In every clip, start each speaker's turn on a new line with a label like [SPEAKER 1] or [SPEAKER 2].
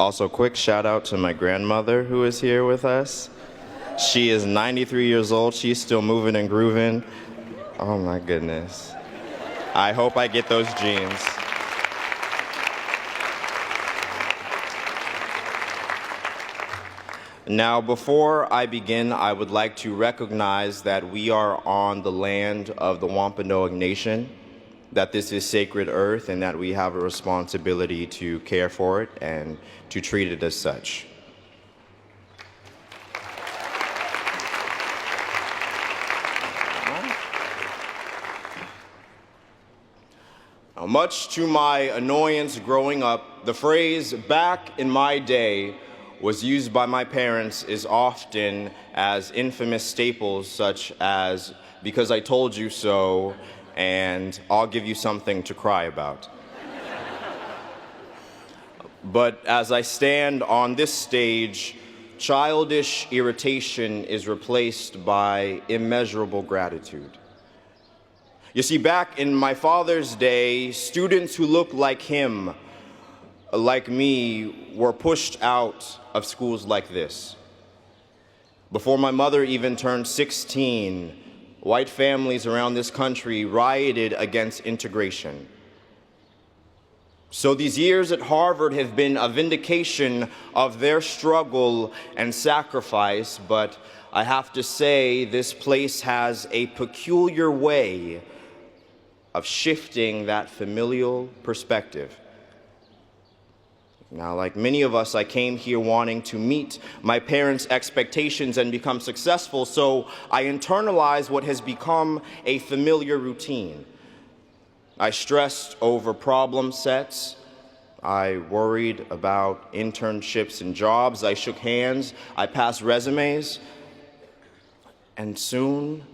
[SPEAKER 1] Also, quick shout out to my grandmother who is here with us. She is 93 years old. She's still moving and grooving. Oh my goodness. I hope I get those genes. Now, before I begin, I would like to recognize that we are on the land of the Wampanoag Nation, that this is sacred earth, and that we have a responsibility to care for it and to treat it as such. Now, much to my annoyance growing up, the phrase "back in my day" was used by my parents as often as infamous staples such as "because I told you so" and "I'll give you something to cry about." But as I stand on this stage, childish irritation is replaced by immeasurable gratitude. You see, back in my father's day, students who looked like him, like me, were pushed out of schools like this. Before my mother even turned 16, white families around this country rioted against integration. So these years at Harvard have been a vindication of their struggle and sacrifice, but I have to say this place has a peculiar way of shifting that familial perspective. Now, like many of us, I came here wanting to meet my parents' expectations and become successful, so I internalized what has become a familiar routine. I stressed over problem sets. I worried about internships and jobs. I shook hands. I passed resumes. And soon,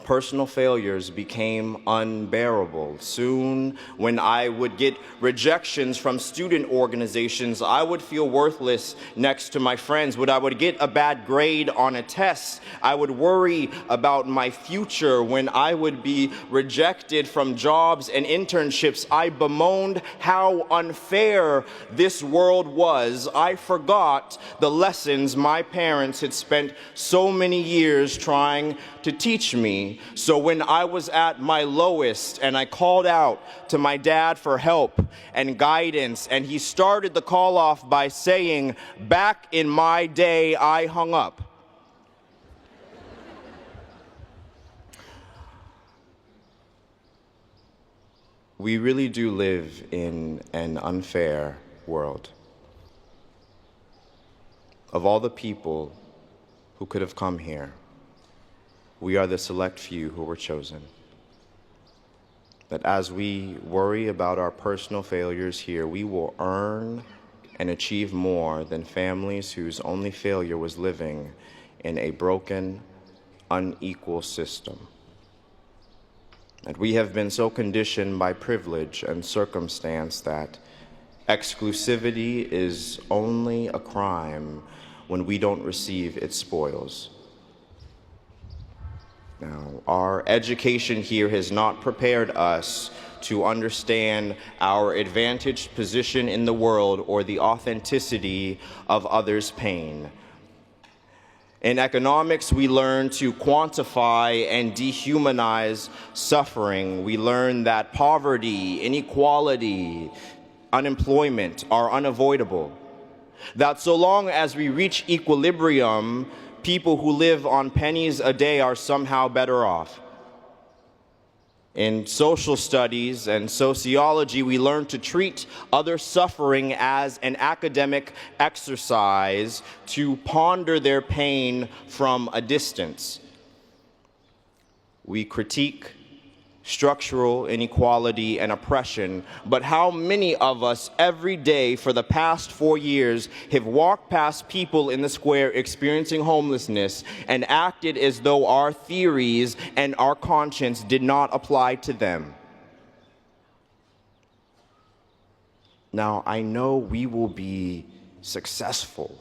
[SPEAKER 1] personal failures became unbearable. Soon, when I would get rejections from student organizations, I would feel worthless next to my friends. When I would get a bad grade on a test, I would worry about my future. When I would be rejected from jobs and internships, I bemoaned how unfair this world was. I forgot the lessons my parents had spent so many years trying to teach me. So when I was at my lowest and I called out to my dad for help and guidance, and he started the call off by saying, "Back in my day, I hung up." We really do live in an unfair world. Of all the people who could have come here, we are the select few who were chosen. That as we worry about our personal failures here, we will earn and achieve more than families whose only failure was living in a broken, unequal system. That we have been so conditioned by privilege and circumstance that exclusivity is only a crime when we don't receive its spoils. Now, our education here has not prepared us to understand our advantaged position in the world or the authenticity of others' pain. In economics, we learn to quantify and dehumanize suffering. We learn that poverty, inequality, unemployment are unavoidable. That so long as we reach equilibrium, people who live on pennies a day are somehow better off. In social studies and sociology, we learn to treat other suffering as an academic exercise, to ponder their pain from a distance. We critique structural inequality and oppression, but how many of us every day for the past 4 years have walked past people in the square experiencing homelessness and acted as though our theories and our conscience did not apply to them? Now, I know we will be successful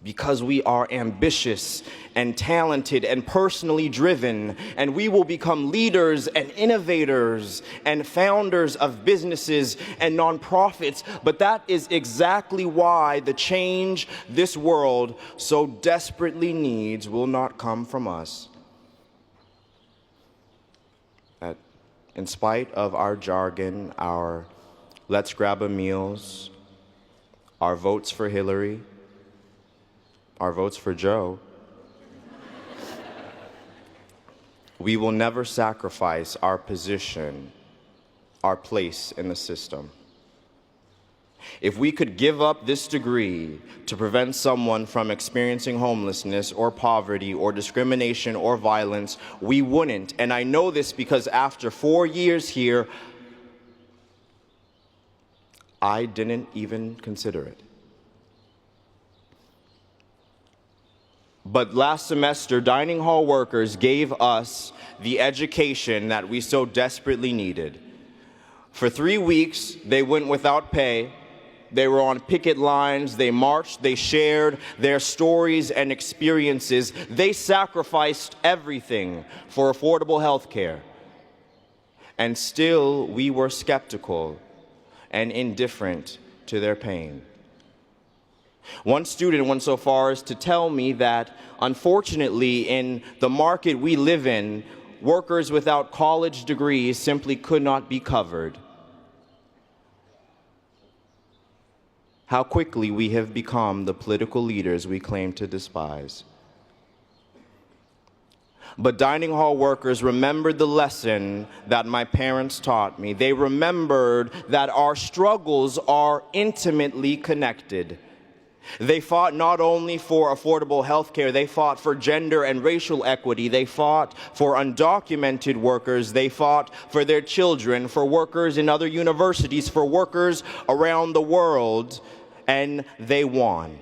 [SPEAKER 1] because we are ambitious and talented and personally driven, and we will become leaders and innovators and founders of businesses and nonprofits. But that is exactly why the change this world so desperately needs will not come from us. In spite of our jargon, our let's grab a meals, our votes for Hillary, our votes for Joe, we will never sacrifice our position, our place in the system. If we could give up this degree to prevent someone from experiencing homelessness or poverty or discrimination or violence, we wouldn't. And I know this because after 4 years here, I didn't even consider it. But last semester, dining hall workers gave us the education that we so desperately needed. For 3 weeks, they went without pay. They were on picket lines, they marched, they shared their stories and experiences. They sacrificed everything for affordable health care. And still, we were skeptical and indifferent to their pain. One student went so far as to tell me that, unfortunately, in the market we live in, workers without college degrees simply could not be covered. How quickly we have become the political leaders we claim to despise. But dining hall workers remembered the lesson that my parents taught me. They remembered that our struggles are intimately connected. They fought not only for affordable health care, they fought for gender and racial equity, they fought for undocumented workers, they fought for their children, for workers in other universities, for workers around the world, and they won.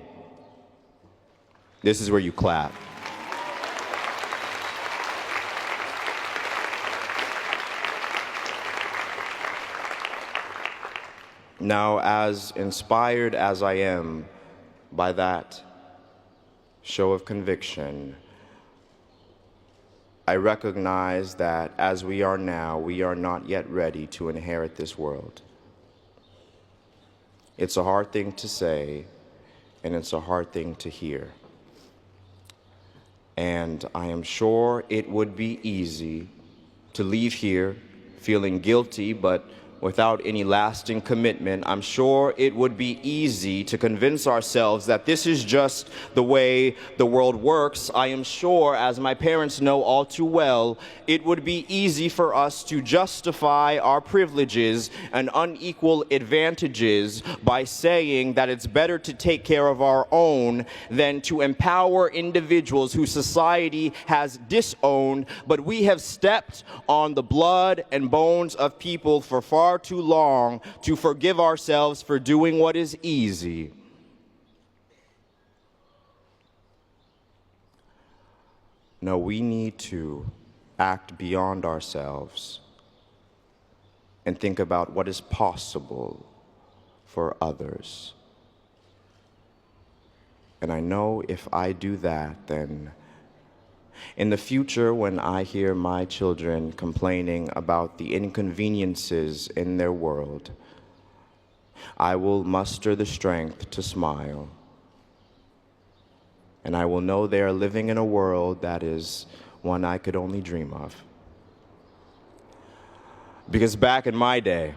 [SPEAKER 1] This is where you clap. Now, as inspired as I am by that show of conviction, I recognize that as we are now, we are not yet ready to inherit this world. It's a hard thing to say, and it's a hard thing to hear. And I am sure it would be easy to leave here feeling guilty, but without any lasting commitment. I'm sure it would be easy to convince ourselves that this is just the way the world works. I am sure, as my parents know all too well, it would be easy for us to justify our privileges and unequal advantages by saying that it's better to take care of our own than to empower individuals who society has disowned. But we have stepped on the blood and bones of people for far too long to forgive ourselves for doing what is easy. No, we need to act beyond ourselves and think about what is possible for others. And I know if I do that, then in the future, when I hear my children complaining about the inconveniences in their world, I will muster the strength to smile. And I will know they are living in a world that is one I could only dream of. Because back in my day,